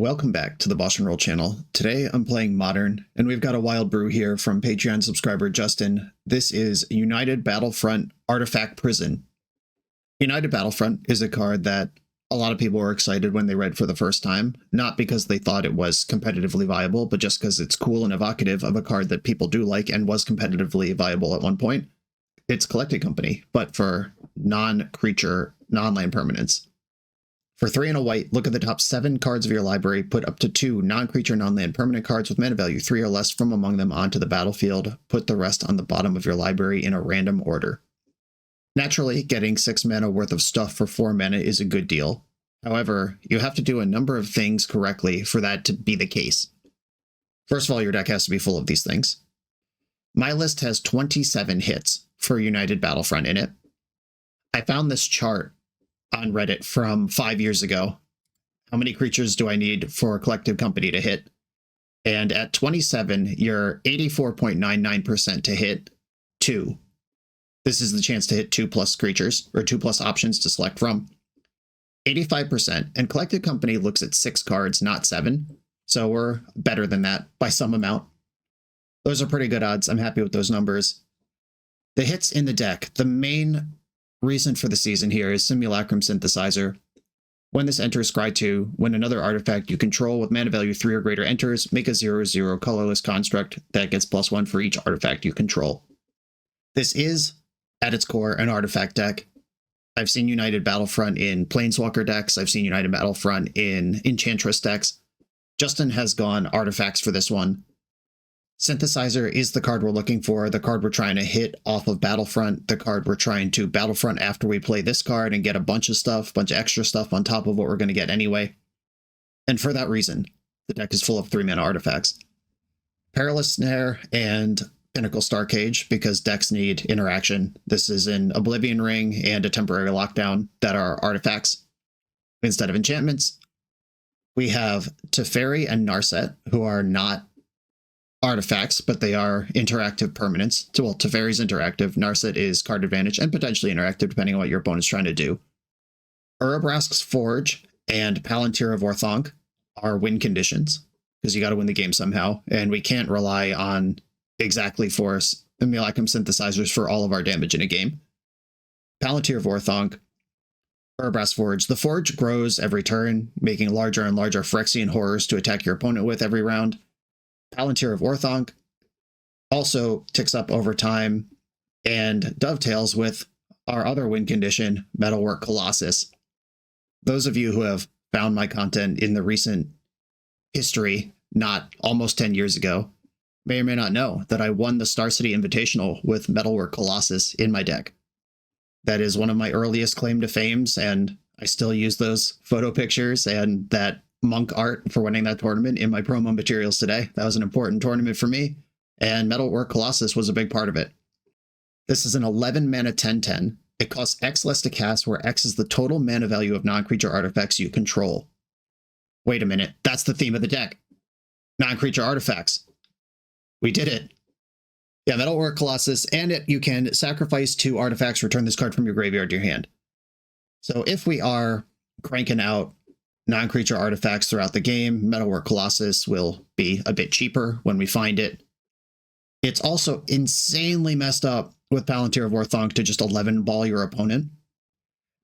welcome back to the BoshNRoll channel. Today I'm playing Modern, and we've got a wild brew here from Patreon subscriber Justin. This is United Battlefront Artifact Prison. United Battlefront is a card that a lot of people were excited when they read for the first time, not because they thought it was competitively viable, but just because it's cool and evocative of a card that people do like and was competitively viable at one point. It's Collected Company, but for non-creature, non-land permanents. For 3 and a white, look at the top 7 cards of your library, put up to 2 non-creature, non-land permanent cards with mana value 3 or less from among them onto the battlefield. Put the rest on the bottom of your library in a random order. Naturally, getting 6 mana worth of stuff for 4 mana is a good deal. However, you have to do a number of things correctly for that to be the case. First of all, your deck has to be full of these things. My list has 27 hits for United Battlefront in it. I found this chart on Reddit from 5 years ago. How many creatures do I need for a Collective Company to hit? And at 27, you're 84.99% to hit 2. This is the chance to hit 2+ creatures, or 2+ options to select from. 85%, and Collected Company looks at 6 cards, not 7. So we're better than that by some amount. Those are pretty good odds. I'm happy with those numbers. The hits in the deck, the main reason for the season here is Simulacrum Synthesizer. When this enters Scry 2, when another artifact you control with mana value 3 or greater enters, make a 0/0 colorless construct that gets +1 for each artifact you control. This is, at its core, an artifact deck. I've seen United Battlefront in Planeswalker decks. I've seen United Battlefront in Enchantress decks. Justin has gone artifacts for this one. Synthesizer is the card we're looking for, the card we're trying to hit off of Battlefront, the card we're trying to Battlefront after we play this card and get a bunch of stuff, bunch of extra stuff on top of what we're going to get anyway. And for that reason, the deck is full of 3-mana artifacts. Perilous Snare and Pinnacle Star Cage, because decks need interaction. This is an Oblivion Ring and a Temporary Lockdown that are artifacts instead of enchantments. We have Teferi and Narset, who are not artifacts, but they are interactive permanents. So, well, Teferi's interactive, Narset is card advantage, and potentially interactive depending on what your opponent's trying to do. Urabrask's Forge and Palantir of Orthanc are win conditions, because you got to win the game somehow, and we can't rely on exactly force Simulacrum Synthesizers for all of our damage in a game. Palantir of Orthanc, Urabrask's Forge. The Forge grows every turn, making larger and larger Phyrexian horrors to attack your opponent with every round. Palantir of Orthanc also ticks up over time and dovetails with our other win condition, Metalwork Colossus. Those of you who have found my content in the recent history, not almost 10 years ago, may or may not know that I won the Star City Invitational with Metalwork Colossus in my deck. That is one of my earliest claim to fames, and I still use those photo pictures and that monk art for winning that tournament in my promo materials today. That was an important tournament for me, and Metalwork Colossus was a big part of it. This is an 11 mana 10/10. It costs X less to cast, where X is the total mana value of non-creature artifacts you control. Wait a minute, that's the theme of the deck. Non-creature artifacts. We did it. Yeah, Metalwork Colossus, and you can sacrifice 2 artifacts, return this card from your graveyard to your hand. So if we are cranking out non-creature artifacts throughout the game, Metalwork Colossus will be a bit cheaper when we find it. It's also insanely messed up with Palantir of Orthanc to just 11-ball your opponent.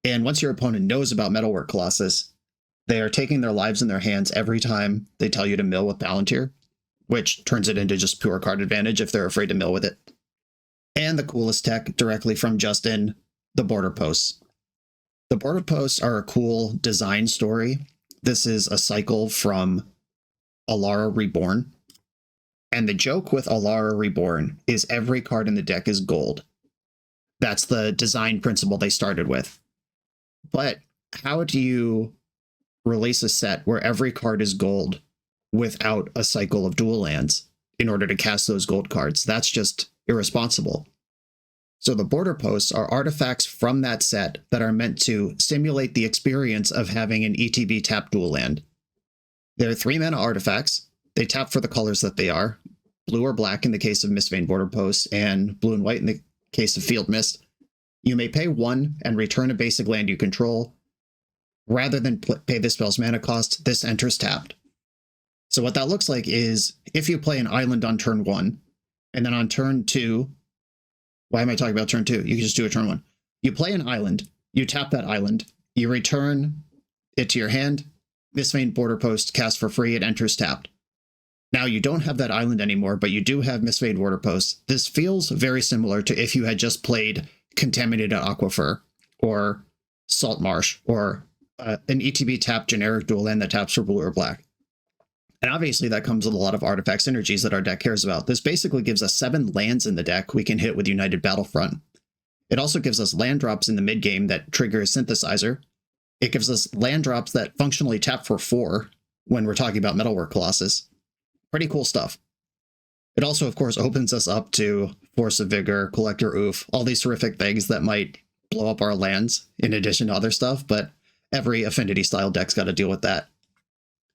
And once your opponent knows about Metalwork Colossus, they are taking their lives in their hands every time they tell you to mill with Palantir, which turns it into just pure card advantage if they're afraid to mill with it. And the coolest tech directly from Justin, the border posts. The border posts are a cool design story. This is a cycle from Alara Reborn. And the joke with Alara Reborn is every card in the deck is gold. That's the design principle they started with. But how do you release a set where every card is gold without a cycle of dual lands in order to cast those gold cards? That's just irresponsible. So the border posts are artifacts from that set that are meant to simulate the experience of having an ETB tap dual land. They're 3-mana artifacts. They tap for the colors that they are, blue or black in the case of Mistvein border posts, and blue and white in the case of Field Mist. You may pay 1 and return a basic land you control. Rather than pay the spell's mana cost, this enters tapped. So what that looks like is if you play an island on turn 1, and then on turn 2, why am I talking about turn 2? You can just do a turn 1. You play an island, you tap that island, you return it to your hand, Mistvein Border Post cast for free, it enters tapped. Now you don't have that island anymore, but you do have Mistvein Border Post. This feels very similar to if you had just played Contaminated Aquifer, or Salt Marsh, or an ETB tap generic dual land that taps for blue or black. And obviously that comes with a lot of artifact synergies that our deck cares about. This basically gives us 7 lands in the deck we can hit with United Battlefront. It also gives us land drops in the mid game that trigger a synthesizer. It gives us land drops that functionally tap for 4 when we're talking about Metalwork Colossus. Pretty cool stuff. It also, of course, opens us up to Force of Vigor, Collector Oof, all these terrific things that might blow up our lands in addition to other stuff, but every Affinity style deck's got to deal with that.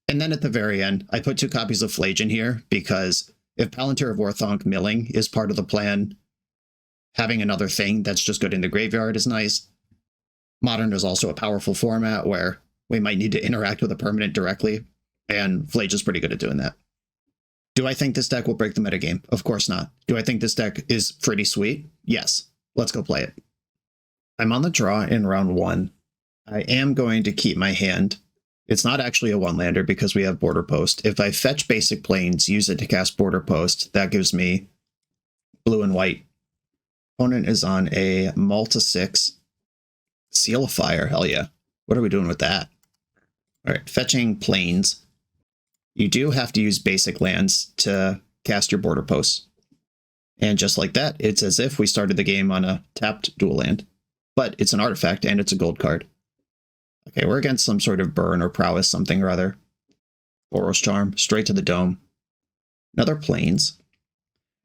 And then at the very end, I put 2 copies of Flage in here because if Palantir of Orthonk milling is part of the plan, having another thing that's just good in the graveyard is nice. Modern is also a powerful format where we might need to interact with a permanent directly, and Flage is pretty good at doing that. Do I think this deck will break the metagame? Of course not. Do I think this deck is pretty sweet? Yes. Let's go play it. I'm on the draw in round 1. I am going to keep my hand. It's not actually a 1-lander because we have Border Post. If I fetch basic planes, use it to cast Border Post, that gives me blue and white. Opponent is on a Malta 6. Seal of Fire, hell yeah. What are we doing with that? All right, fetching planes. You do have to use basic lands to cast your Border Posts. And just like that, it's as if we started the game on a tapped dual land. But it's an artifact and it's a gold card. Okay, we're against some sort of burn or prowess something or other. Boros Charm, straight to the dome. Another planes.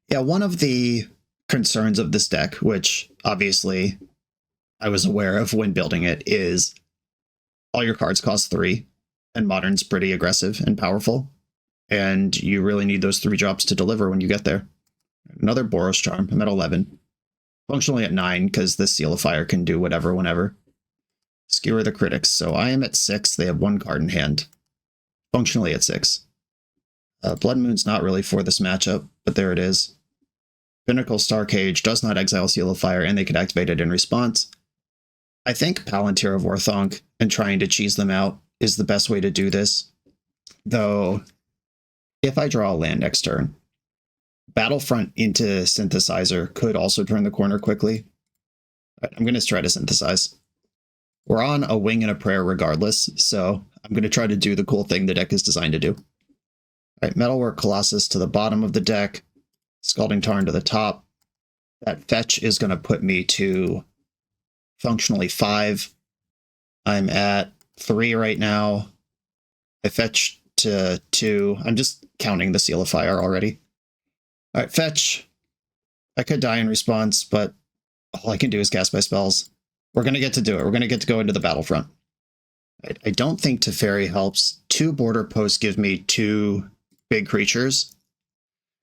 Yeah, one of the concerns of this deck, which obviously I was aware of when building it, is all your cards cost 3, and Modern's pretty aggressive and powerful, and you really need those 3 drops to deliver when you get there. Another Boros Charm, I'm at 11. Functionally at 9, because this Seal of Fire can do whatever, whenever. Skewer the Critics, so I am at 6, they have 1 card in hand. Functionally at 6. Blood Moon's not really for this matchup, but there it is. Pinnacle Starcage does not exile Seal of Fire, and they could activate it in response. I think Palantir of Orthonk and trying to cheese them out is the best way to do this. Though, if I draw a land next turn, Battlefront into Synthesizer could also turn the corner quickly. Right, I'm going to try to synthesize. We're on a wing and a prayer regardless, so I'm going to try to do the cool thing the deck is designed to do. All right, Metalwork Colossus to the bottom of the deck, Scalding Tarn to the top. That fetch is going to put me to functionally 5. I'm at 3 right now. I fetch to 2. I'm just counting the Seal of Fire already. All right, fetch. I could die in response, but all I can do is cast my spells. We're going to get to do it. We're going to get to go into the Battlefront. I don't think Teferi helps. 2 Border Posts give me 2 big creatures.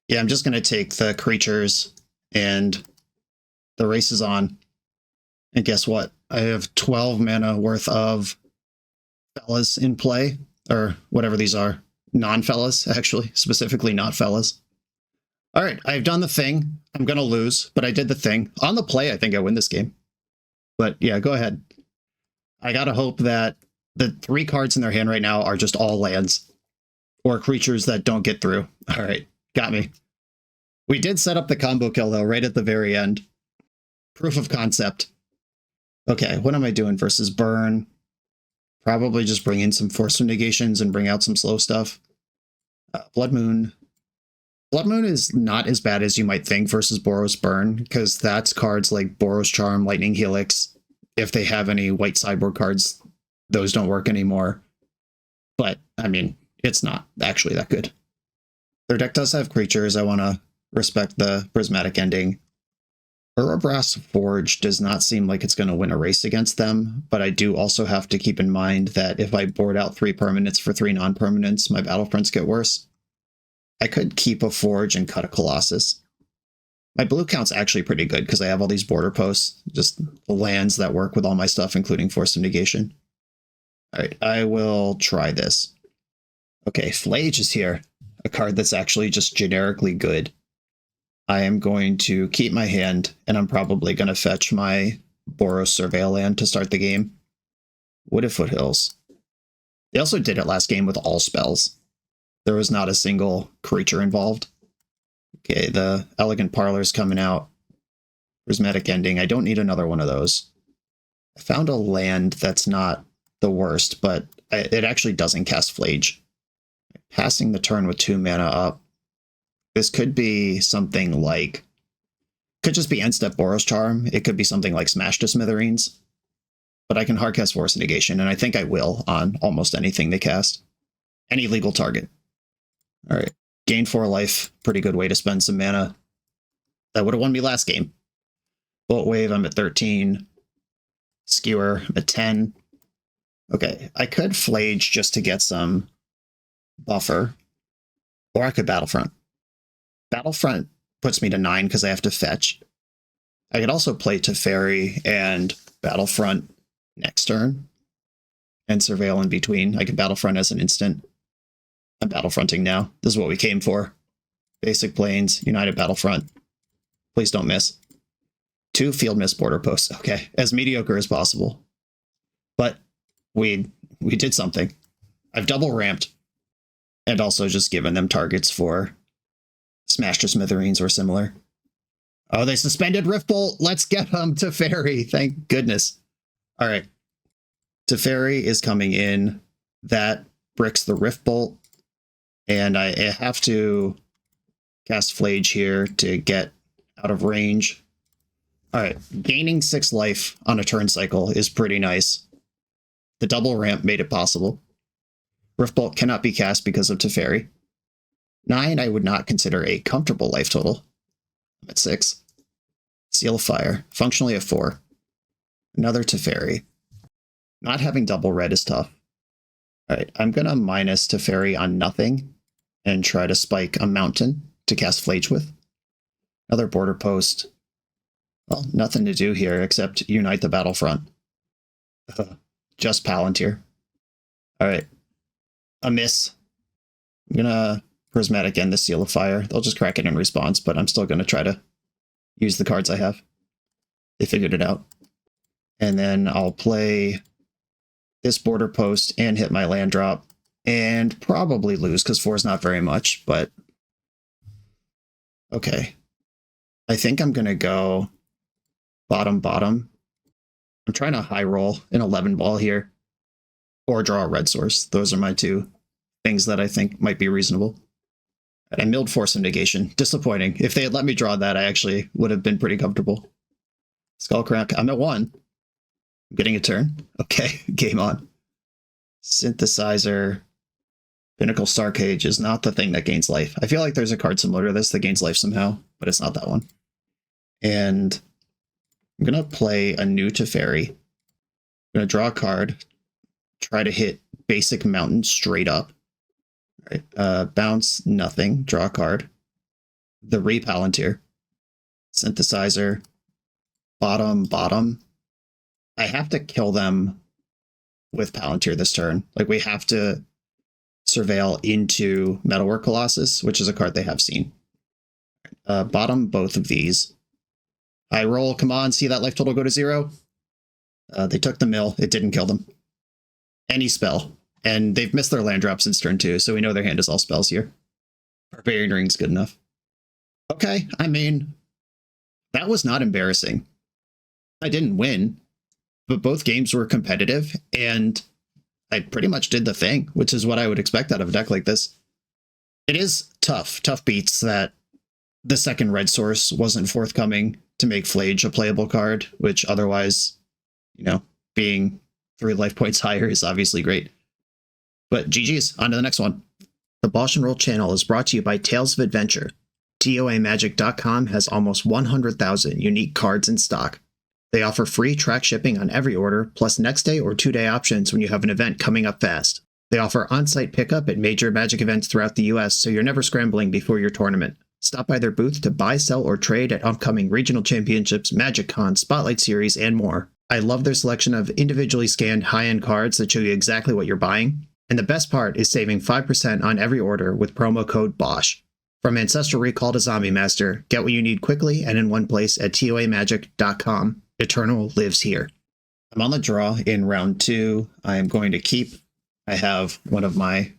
Yeah, I'm just going to take the creatures, and the race is on. And guess what? I have 12 mana worth of fellas in play, or whatever these are. Non-fellas, actually. Specifically not fellas. All right, I've done the thing. I'm going to lose, but I did the thing. On the play, I think I win this game. But yeah, go ahead. I got to hope that the 3 cards in their hand right now are just all lands. Or creatures that don't get through. All right, got me. We did set up the combo kill, though, right at the very end. Proof of concept. Okay, what am I doing versus burn? Probably just bring in some force negations and bring out some slow stuff. Blood Moon. Blood Moon is not as bad as you might think versus Boros Burn, because that's cards like Boros Charm, Lightning Helix. If they have any white sideboard cards, those don't work anymore. But, I mean, it's not actually that good. Their deck does have creatures. I want to respect the prismatic ending. Urabrass Forge does not seem like it's going to win a race against them, but I do also have to keep in mind that if I board out 3 permanents for 3 non-permanents, my Battlefronts get worse. I could keep a Forge and cut a Colossus. My blue count's actually pretty good because I have all these border posts, just lands that work with all my stuff, including Force of Negation. All right, I will try this. Okay, Flage is here. A card that's actually just generically good. I am going to keep my hand, and I'm probably going to fetch my Boros Surveil land to start the game. Wooded Foothills. They also did it last game with all spells. There was not a single creature involved. Okay, the Elegant Parlor's coming out. Prismatic Ending. I don't need another one of those. I found a land that's not the worst, but it actually doesn't cast Flage. Passing the turn with 2 mana up. This could be something like... Could just be End-Step Boros Charm. It could be something like Smash to Smithereens. But I can hardcast Force Negation, and I think I will on almost anything they cast. Any legal target. Alright. Gain 4 life. Pretty good way to spend some mana. That would have won me last game. Bolt Wave, I'm at 13. Skewer, I'm at 10. Okay, I could Flage just to get some buffer. Or I could Battlefront. Battlefront puts me to 9 because I have to fetch. I could also play Teferi and Battlefront next turn. And Surveil in between. I can Battlefront as an instant. I'm Battlefronting now. This is what we came for. Basic Plains, United Battlefront. Please don't miss. 2 Field Miss Border Posts. Okay, as mediocre as possible. But we did something. I've double ramped. And also just given them targets for Smash to Smithereens or similar. Oh, they suspended Riftbolt. Let's get them to Teferi. Thank goodness. All right. Teferi is coming in. That bricks the Riftbolt. And I have to cast Flage here to get out of range. All right. Gaining 6 life on a turn cycle is pretty nice. The double ramp made it possible. Riftbolt cannot be cast because of Teferi. 9, I would not consider a comfortable life total. I'm at 6. Seal of Fire, functionally at 4. Another Teferi. Not having double red is tough. Alright, I'm going to minus Teferi on nothing and try to spike a mountain to cast Flage with. Another border post. Well, nothing to do here except unite the Battlefront. Just Palantir. Alright. A miss. I'm gonna Prismatic End the Seal of Fire. They'll just crack it in response, but I'm still gonna try to use the cards I have. They figured it out. And then I'll play this border post and hit my land drop. And probably lose, because 4 is not very much, but... Okay. I think I'm gonna go bottom. I'm trying to high roll an 11 ball here. Or draw a red source. Those are my 2 things that I think might be reasonable. And I milled Force of Negation. Disappointing. If they had let me draw that, I actually would have been pretty comfortable. Skullcrack, I'm at 1. I'm getting a turn. Okay, game on. Synthesizer. Pinnacle Starcage is not the thing that gains life. I feel like there's a card similar to this that gains life somehow, but it's not that one. And I'm going to play a new Teferi. I'm going to draw a card. Try to hit basic mountain straight up. All right. Bounce, nothing. Draw a card. The Palantir. Synthesizer. Bottom. I have to kill them with Palantir this turn. Like, we have to Surveil into Metalwork Colossus, which is a card they have seen. Bottom both of these. High roll, come on, see that life total go to 0? They took the mill. It didn't kill them. Any spell. And they've missed their land drop since turn 2, so we know their hand is all spells here. Barbarian Ring's good enough. Okay, I mean, that was not embarrassing. I didn't win, but both games were competitive, and I pretty much did the thing, which is what I would expect out of a deck like this. It is tough beats that the second red source wasn't forthcoming to make Flage a playable card, which otherwise, you know, being 3 life points higher is obviously great. But GG's, on to the next one. The BoshNRoll channel is brought to you by Tales of Adventure. TOAMagic.com has almost 100,000 unique cards in stock. They offer free track shipping on every order, plus next day or 2-day options when you have an event coming up fast. They offer on-site pickup at major Magic events throughout the US, so you're never scrambling before your tournament. Stop by their booth to buy, sell, or trade at upcoming regional championships, MagicCon, Spotlight Series, and more. I love their selection of individually scanned high-end cards that show you exactly what you're buying. And the best part is saving 5% on every order with promo code BOSH. From Ancestral Recall to Zombie Master, get what you need quickly and in one place at toamagic.com. Eternal lives here. I'm on the draw in round 2. I am going to keep. I have one of my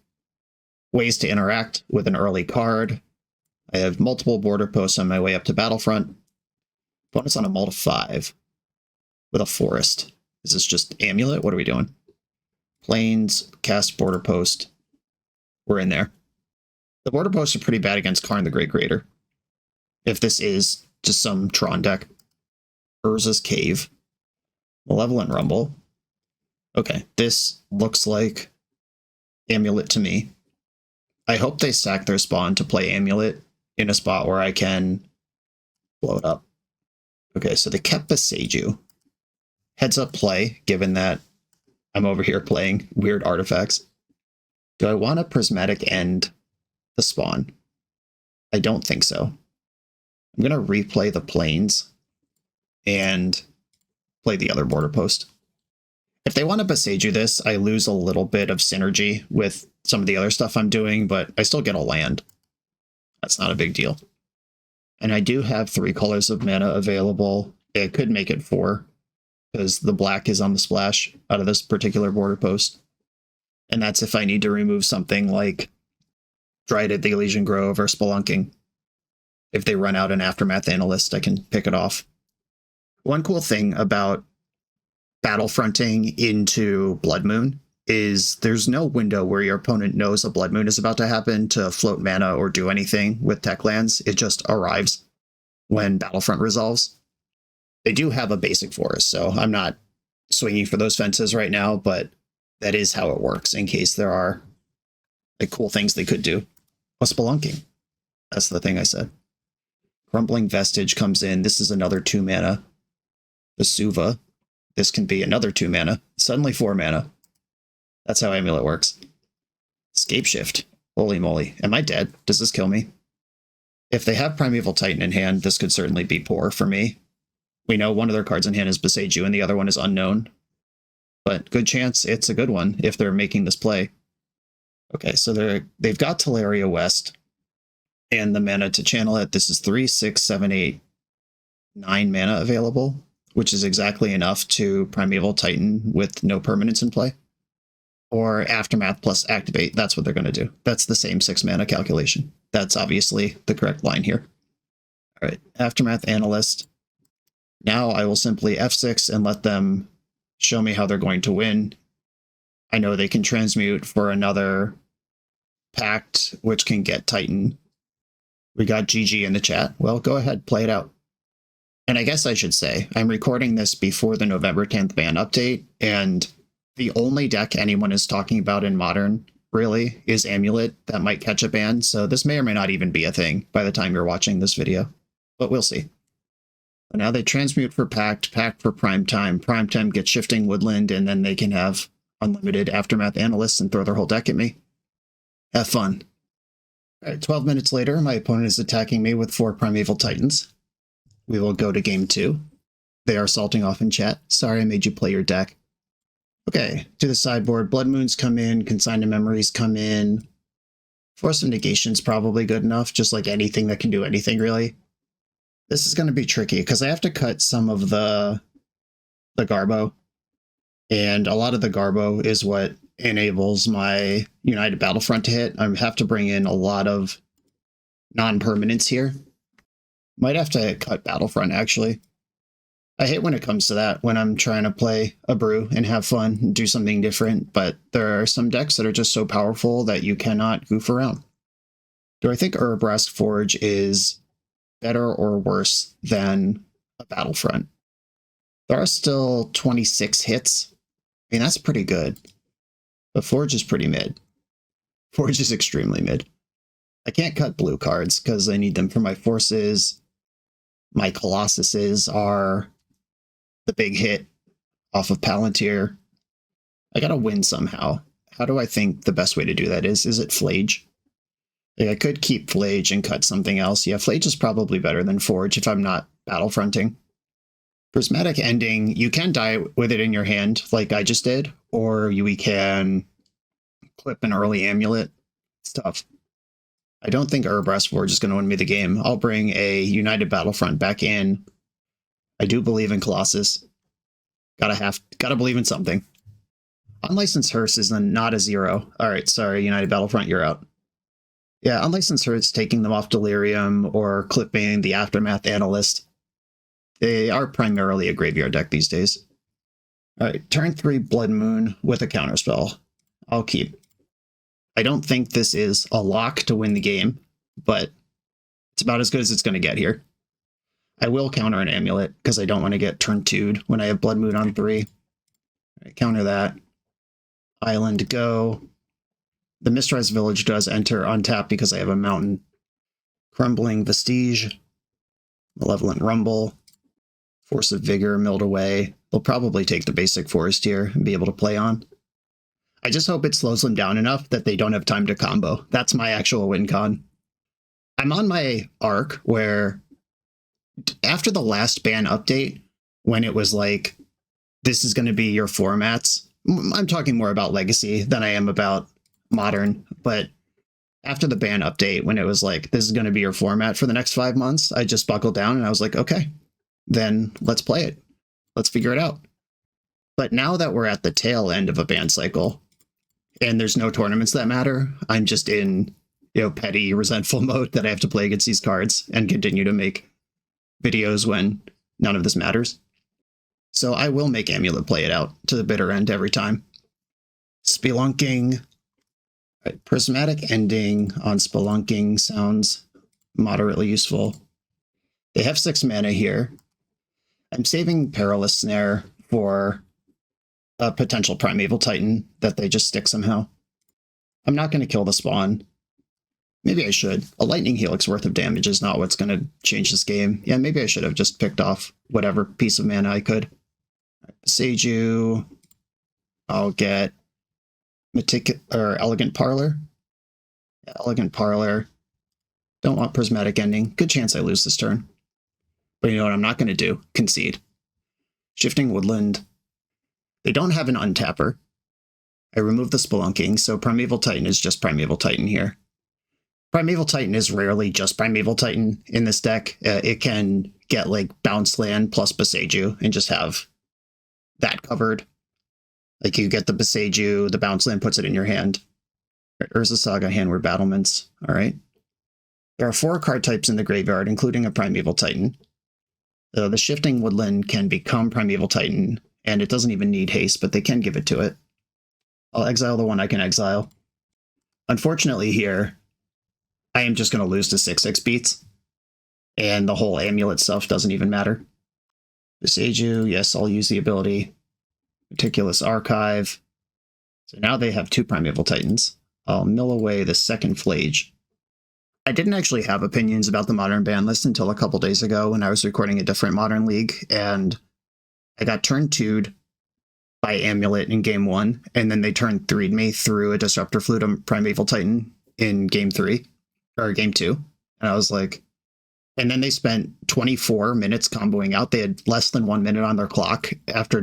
ways to interact with an early card. I have multiple border posts on my way up to Battlefront. Bonus on a mull to 5 with a forest. Is this just amulet? What are we doing? Plains, cast border post. We're in there. The border posts are pretty bad against Karn the Great Creator. If this is just some Tron deck. Urza's Cave. Malevolent Rumble. Okay, this looks like amulet to me. I hope they stack their spawn to play amulet in a spot where I can blow it up. Okay, so they kept Beseiju. Heads up play, given that I'm over here playing weird artifacts. Do I want a prismatic end the spawn? I don't think so. I'm going to replay the plains and play the other border post. If they want to Beseiju this, I lose a little bit of synergy with some of the other stuff I'm doing, but I still get a land. That's not a big deal. And I do have 3 colors of mana available. It could make it 4, because the black is on the splash out of this particular border post. And that's if I need to remove something like Dryad the Elysian Grove or Spelunking. If they run out an Aftermath Analyst, I can pick it off. One cool thing about Battlefronting into Blood Moon is there's no window where your opponent knows a Blood Moon is about to happen to float mana or do anything with tech lands. It just arrives when Battlefront resolves. They do have a basic forest, so I'm not swinging for those fences right now, but that is how it works in case there are like cool things they could do. Oh, Spelunking. That's the thing I said. Crumbling Vestige comes in. This is another 2 mana. Vesuva. This can be another 2 mana. Suddenly 4 mana. That's how Amulet works. Scapeshift. Holy moly. Am I dead? Does this kill me? If they have Primeval Titan in hand, this could certainly be poor for me. We know one of their cards in hand is Beseiju and the other one is unknown. But good chance it's a good one if they're making this play. Okay, so they've got Teleria West and the mana to channel it. This is 3, 6, 7, 8, 9 mana available, which is exactly enough to Primeval Titan with no permanence in play. Or Aftermath plus Activate. That's what they're going to do. That's the same 6 mana calculation. That's obviously the correct line here. All right, Aftermath Analyst. Now I will simply F6 and let them show me how they're going to win. I know they can transmute for another Pact, which can get Titan. We got GG in the chat. Well, go ahead, play it out. And I guess I should say, I'm recording this before the November 10th ban update, and the only deck anyone is talking about in Modern, really, is Amulet that might catch a ban, so this may or may not even be a thing by the time you're watching this video. But we'll see. But now they transmute for Pact, Pact for Primetime. Primetime gets Shifting Woodland, and then they can have unlimited Aftermath Analysts and throw their whole deck at me. Have fun. Alright, 12 minutes later, my opponent is attacking me with 4 Primeval Titans. We will go to game 2. They are salting off in chat. Sorry I made you play your deck. Okay, to the sideboard, Blood Moons come in, Consigned to Memories come in. Force of Negation's probably good enough, just like anything that can do anything, really. This is going to be tricky, because I have to cut some of the Garbo. And a lot of the Garbo is what enables my United Battlefront to hit. I have to bring in a lot of non-permanents here. Might have to cut Battlefront, actually. I hate when it comes to that, when I'm trying to play a brew and have fun and do something different, but there are some decks that are just so powerful that you cannot goof around. Do I think Urabrask Forge is better or worse than a Battlefront? There are still 26 hits. I mean, that's pretty good. But Forge is pretty mid. Forge is extremely mid. I can't cut blue cards because I need them for my forces. My Colossuses are the big hit off of Palantir. I gotta win somehow. How do I think the best way to do that is? Is it Flage? Like, I could keep Flage and cut something else. Yeah, Flage is probably better than Forge if I'm not Battlefronting. Prismatic Ending, you can die with it in your hand like I just did, or we can clip an early amulet. It's tough. I don't think Urbrass Forge is going to win me the game. I'll bring a United Battlefront back in. I do believe in Colossus. Gotta believe in something. Unlicensed Hearse is not a 0. Alright, sorry, United Battlefront, you're out. Yeah, Unlicensed Hearse taking them off Delirium or clipping the Aftermath Analyst. They are primarily a graveyard deck these days. Alright, turn 3 Blood Moon with a counterspell. I'll keep. I don't think this is a lock to win the game, but it's about as good as it's going to get here. I will counter an Amulet, because I don't want to get turn 2'd when I have Blood Moon on 3. Right, counter that. Island go. The Mistrise Village does enter untap because I have a Mountain. Crumbling Vestige. Malevolent Rumble. Force of Vigor milled away. They'll probably take the basic forest here and be able to play on. I just hope it slows them down enough that they don't have time to combo. That's my actual win con. I'm on my arc where after the last ban update, when it was like, this is going to be your formats, I'm talking more about Legacy than I am about Modern, but after the ban update, when it was like, this is going to be your format for the next 5 months, I just buckled down and I was like, okay, then let's play it. Let's figure it out. But now that we're at the tail end of a ban cycle, and there's no tournaments that matter, I'm just in, petty, resentful mode that I have to play against these cards and continue to make videos when none of this matters. So I will make Amulet play it out to the bitter end every time. Spelunking. Right, Prismatic Ending on Spelunking sounds moderately useful. They have 6 mana here. I'm saving Perilous Snare for a potential Primeval Titan that they just stick somehow. I'm not going to kill the spawn. Maybe I should. A Lightning Helix worth of damage is not what's going to change this game. Yeah, maybe I should have just picked off whatever piece of mana I could. Seiju. I'll get Elegant Parlor. Yeah, Elegant Parlor. Don't want Prismatic Ending. Good chance I lose this turn. But you know what I'm not going to do? Concede. Shifting Woodland. They don't have an untapper. I remove the Spelunking, so Primeval Titan is just Primeval Titan here. Primeval Titan is rarely just Primeval Titan in this deck. It can get like Bounce Land plus Boseiju and just have that covered. Like you get the Boseiju, the Bounce Land puts it in your hand. Urza Saga, Handward Battlements. All right. There are 4 card types in the graveyard, including a Primeval Titan. The Shifting Woodland can become Primeval Titan, and it doesn't even need haste, but they can give it to it. I'll exile the one I can exile. Unfortunately here, I am just going to lose to 6/6 beats, and the whole Amulet stuff doesn't even matter. Boseiju, yes, I'll use the ability. Meticulous Archive. So now they have 2 Primeval Titans. I'll mill away the second Flage. I didn't actually have opinions about the Modern ban list until a couple days ago when I was recording a different Modern League, and I got turn 2'd by Amulet in Game 1, and then they turn 3'd me through a Disruptor Flute Primeval Titan in Game 3, or Game 2, and I was like, and then they spent 24 minutes comboing out. They had less than 1 minute on their clock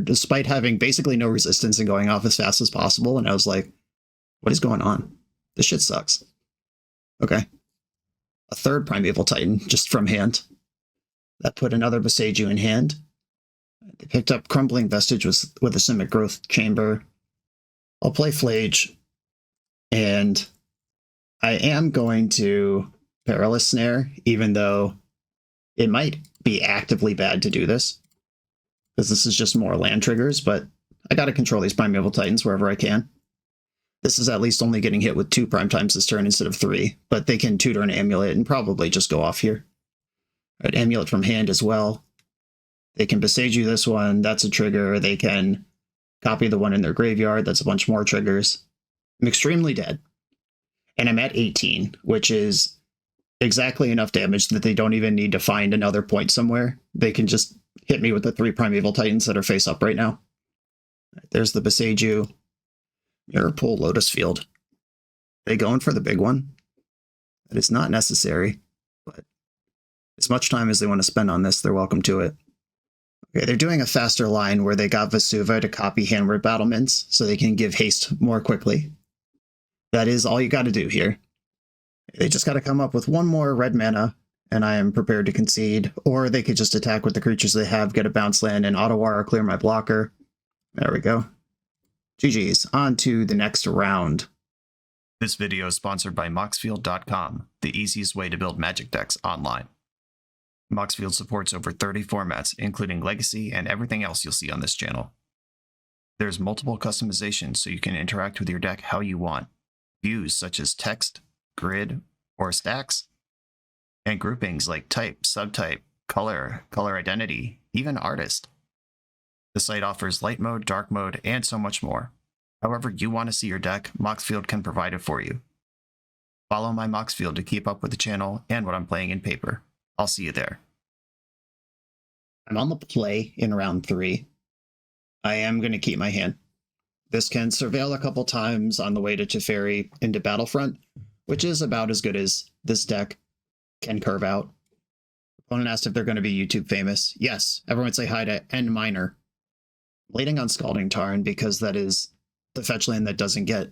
despite having basically no resistance and going off as fast as possible, and I was like, what is going on? This shit sucks. Okay. A 3rd Primeval Titan, just from hand. That put another Boseiju in hand. They picked up Crumbling Vestige with a Simic Growth Chamber. I'll play Flage, and I am going to Perilous Snare, even though it might be actively bad to do this, because this is just more land triggers, but I gotta control these Primeval Titans wherever I can. This is at least only getting hit with 2 prime times this turn instead of 3, but they can tutor an Amulet and probably just go off here. Right, Amulet from hand as well. They can Boseiju this one, that's a trigger. They can copy the one in their graveyard, that's a bunch more triggers. I'm extremely dead. And I'm at 18, which is exactly enough damage that they don't even need to find another point somewhere. They can just hit me with the 3 Primeval Titans that are face up right now. Right, there's the Boseiju. Mirror Pool, Lotus Field. Are they going for the big one? That is not necessary, but as much time as they want to spend on this, they're welcome to it. Okay, they're doing a faster line where they got Vesuva to copy Handward Battlements so they can give haste more quickly. That is all you got to do here. They just got to come up with one more red mana, and I am prepared to concede. Or they could just attack with the creatures they have, get a bounce land, and auto-war clear my blocker. There we go. GG's. On to the next round. This video is sponsored by Moxfield.com, the easiest way to build Magic decks online. Moxfield supports over 30 formats, including Legacy and everything else you'll see on this channel. There's multiple customizations so you can interact with your deck how you want. Views such as text, grid, or stacks, and groupings like type, subtype, color, color identity, even artist. The site offers light mode, dark mode, and so much more. However you want to see your deck, Moxfield can provide it for you. Follow my Moxfield to keep up with the channel and what I'm playing in paper. I'll see you there. I'm on the play in round 3. I am going to keep my hand. This can surveil a couple times on the way to Teferi into Battlefront, which is about as good as this deck can curve out. Opponent asked if they're going to be YouTube famous. Yes, everyone say hi to N Minor. I'm waiting on Scalding Tarn because that is the fetch land that doesn't get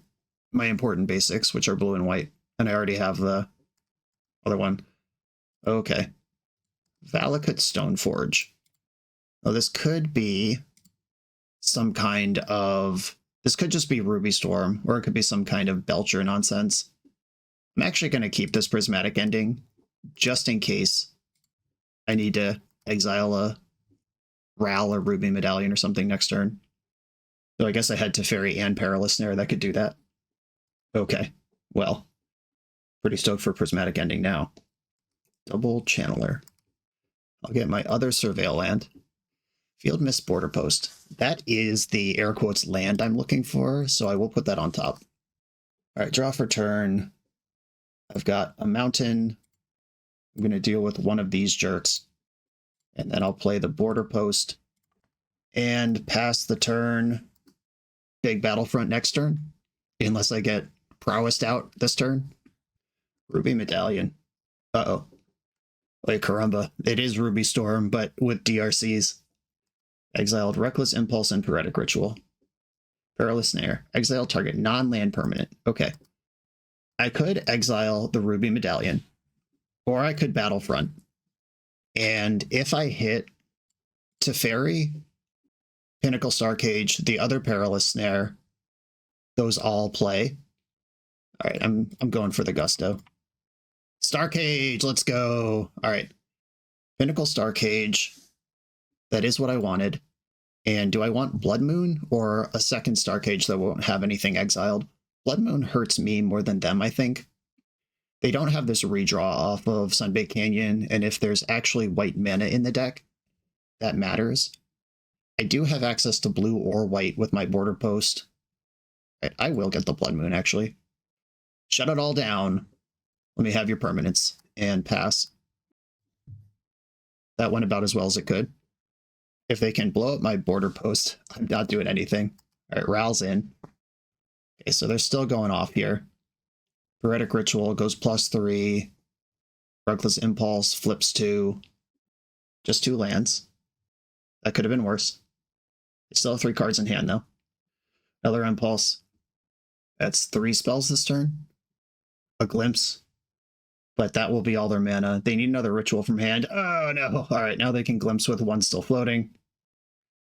my important basics, which are blue and white, and I already have the other one. Okay. Valakut Stoneforge. Oh, this could be some kind of... This could just be Ruby Storm, or it could be some kind of Belcher nonsense. I'm actually going to keep this Prismatic Ending, just in case I need to exile a Ral or Ruby Medallion or something next turn. So I guess I had Teferi and Perilous Snare that could do that. Okay, well, pretty stoked for Prismatic Ending now. Double Channeler. I'll get my other Surveil land. Field Mist Border Post. That is the air quotes land I'm looking for, so I will put that on top. All right, draw for turn. I've got a mountain. I'm going to deal with one of these jerks. And then I'll play the Border Post and pass the turn. Big Battlefront next turn, unless I get prowessed out this turn. Ruby Medallion. Uh-oh. Wait, caramba. It is Ruby Storm, but with DRCs. Exiled Reckless Impulse and Poetic Ritual. Perilous Snare. Exile target non-land permanent. Okay. I could exile the Ruby Medallion, or I could Battlefront. And if I hit Teferi, Pinnacle Starcage, the other Perilous Snare, those all play. All right, I'm going for the Gusto. Starcage, let's go. All right, Pinnacle Starcage. That is what I wanted. And do I want Blood Moon or a second Starcage that won't have anything exiled? Blood Moon hurts me more than them, I think. They don't have this redraw off of Sunbaked Canyon, and if there's actually white mana in the deck, that matters. I do have access to blue or white with my Border Post. I will get the Blood Moon, actually. Shut it all down. Let me have your permanents, and pass. That went about as well as it could. If they can blow up my Border Post, I'm not doing anything. All right, Ral's in. Okay, so they're still going off here. Poetic Ritual goes +3. Reckless Impulse flips 2. Just 2 lands. That could have been worse. They still have 3 cards in hand, though. Another Impulse. That's 3 spells this turn. A Glimpse. But that will be all their mana. They need another Ritual from hand. Oh, no. All right, now they can Glimpse with 1 still floating.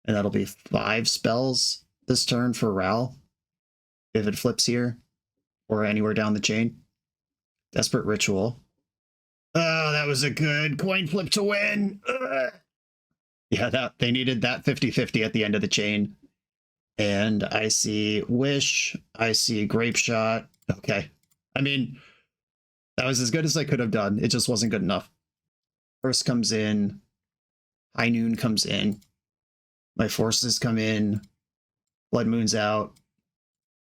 And that'll be 5 spells this turn for Ral. If it flips here. Or anywhere down the chain. Desperate Ritual. Oh, that was a good coin flip to win. Ugh. Yeah, they needed that 50-50 at the end of the chain. And I see Wish. I see Grape Shot. Okay. I mean, that was as good as I could have done. It just wasn't good enough. First comes in. High Noon comes in. My Forces come in. Blood Moon's out.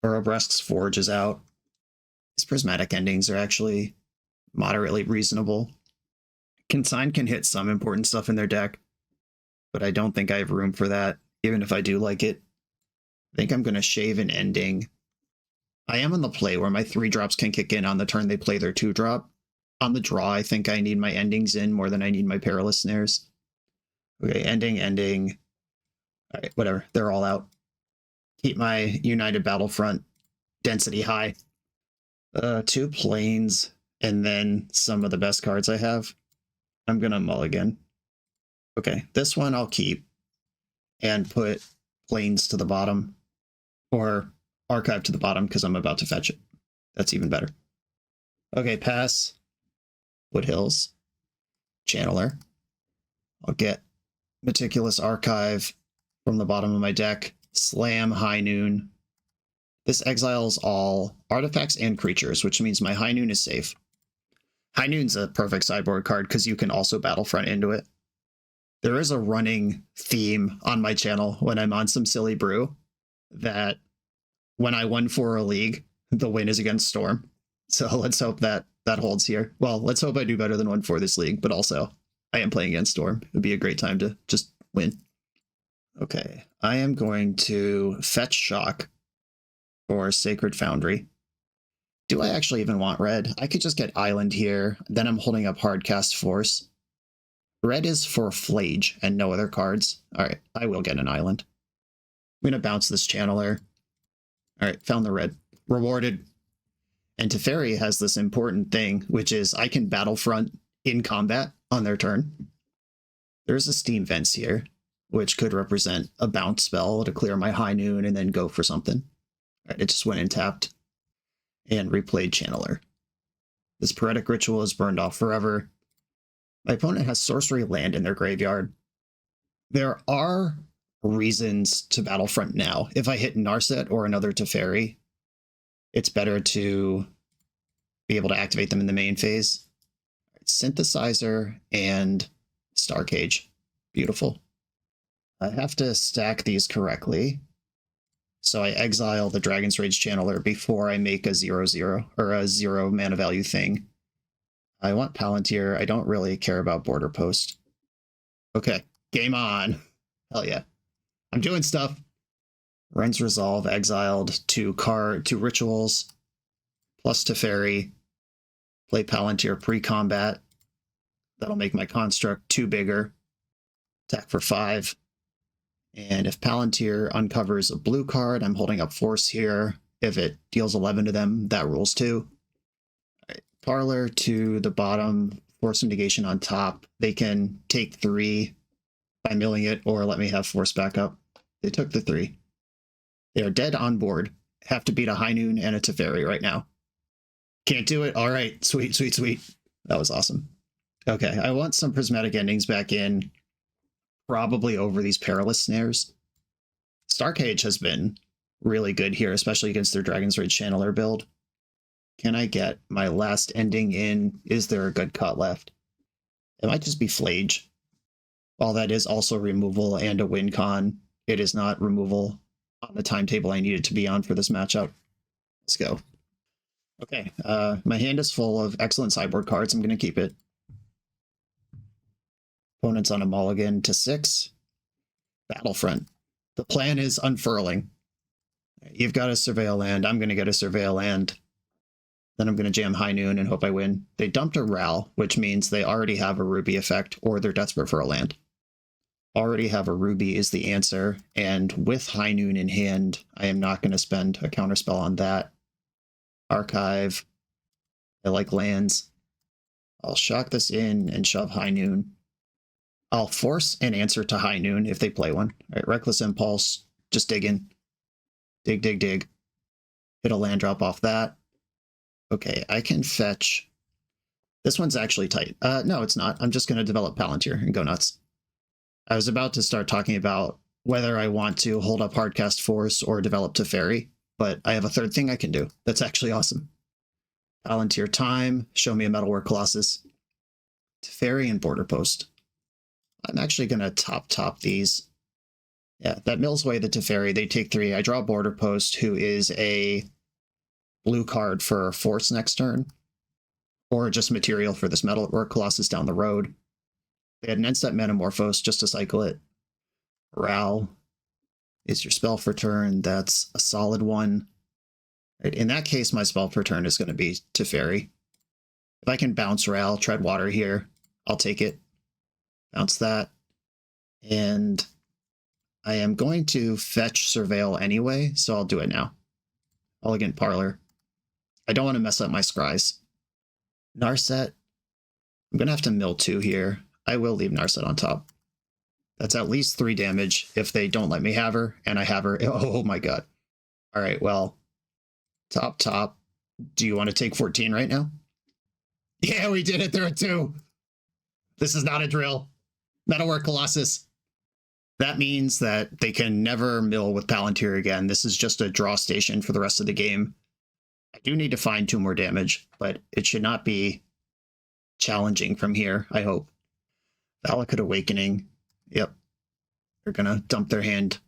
Urobresque's Forge is out. These Prismatic Endings are actually moderately reasonable. Consign can hit some important stuff in their deck, but I don't think I have room for that, even if I do like it. I think I'm going to shave an ending. I am on the play where my 3-drops can kick in on the turn they play their 2-drop. On the draw, I think I need my endings in more than I need my Perilous Snares. Okay, ending. All right, whatever. They're all out. Keep my United Battlefront density high. 2 planes, and then some of the best cards I have. I'm gonna mulligan. Okay, this one I'll keep and put planes to the bottom, or archive to the bottom because I'm about to fetch it. That's even better. Okay, pass. Woodhills. Channeler. I'll get Meticulous Archive from the bottom of my deck. Slam High Noon. This exiles all artifacts and creatures, which means my High Noon is safe. High Noon's a perfect sideboard card because you can also Battlefront into it. There is a running theme on my channel when I'm on some silly brew that when I won for a league, the win is against Storm. So let's hope that that holds here. Well, let's hope I do better than 1-4 this league, but also I am playing against Storm. It would be a great time to just win. Okay, I am going to fetch Shock for Sacred Foundry. Do I actually even want red? I could just get Island here. Then I'm holding up Hardcast Force. Red is for Flage and no other cards. All right, I will get an Island. I'm going to bounce this Channeler. All right, found the red. Rewarded. And Teferi has this important thing, which is I can Battlefront in combat on their turn. There's a Steam Vents here, which could represent a bounce spell to clear my High Noon and then go for something. All right, it just went and tapped and replayed Channeler. This Poetic Ritual is burned off forever. My opponent has Sorcery Land in their graveyard. There are reasons to Battlefront now. If I hit Narset or another Teferi, it's better to be able to activate them in the main phase. Synthesizer and Star Cage. Beautiful. I have to stack these correctly. So I exile the Dragon's Rage Channeler before I make a 0/0 or a 0 mana value thing. I want Palantir. I don't really care about Border Post. Okay, game on. Hell yeah. I'm doing stuff. Ren's Resolve exiled to rituals, plus Teferi. Play Palantir pre-combat. That'll make my construct 2 bigger. Attack for 5. And if Palantir uncovers a blue card, I'm holding up Force here. If it deals 11 to them, that rules too. All right, Parlor to the bottom, Force of Negation on top. They can take 3 by milling it, or let me have Force back up. They took the 3. They are dead on board. Have to beat a High Noon and a Teferi right now. Can't do it. All right. Sweet, sweet, sweet. That was awesome. Okay, I want some Prismatic Endings back in. Probably over these Perilous Snares. Star Cage has been really good here, especially against their Dragon's Rage Channeler build. Can I get my last ending in? Is there a good cut left? It might just be Flage. While that is also removal and a win con, it is not removal on the timetable I need it to be on for this matchup. Let's go. Okay, my hand is full of excellent sideboard cards. I'm going to keep it. Opponent's on a mulligan to 6. Battlefront. The plan is unfurling. You've got a Surveil Land. I'm going to get a Surveil Land. Then I'm going to jam High Noon and hope I win. They dumped a Ral, which means they already have a Ruby effect, or they're desperate for a land. Already have a Ruby is the answer, and with High Noon in hand, I am not going to spend a counterspell on that. Archive. I like lands. I'll shock this in and shove High Noon. I'll force an answer to High Noon if they play one. All right, Reckless Impulse, just dig in. Dig, dig, dig. Hit a land drop off that. Okay, I can fetch. This one's actually tight. No, it's not. I'm just going to develop Palantir and go nuts. I was about to start talking about whether I want to hold up Hardcast Force or develop Teferi, but I have a third thing I can do. That's actually awesome. Palantir time, show me a Metalwork Colossus. Teferi and Border Post. I'm actually going to top these. Yeah, that mills away the Teferi. They take 3. I draw Border Post, who is a blue card for Force next turn, or just material for this Metalwork Colossus down the road. They had an end-step Metamorphose just to cycle it. Ral is your spell for turn. That's a solid one. Right, in that case, my spell per turn is going to be Teferi. If I can bounce Ral, tread water here, I'll take it. Bounce that. And I am going to fetch Surveil anyway, so I'll do it now. Elegant Parlor. I don't want to mess up my scries. Narset. I'm going to have to mill 2 here. I will leave Narset on top. That's at least 3 damage if they don't let me have her, and I have her. Oh my god. All right, well, top. Do you want to take 14 right now? Yeah, we did it. They're at 2. This is not a drill. Metalwork Colossus. That means that they can never mill with Palantir again. This is just a draw station for the rest of the game. I do need to find 2 more damage, but it should not be challenging from here, I hope. Valakut Awakening. Yep. They're going to dump their hand.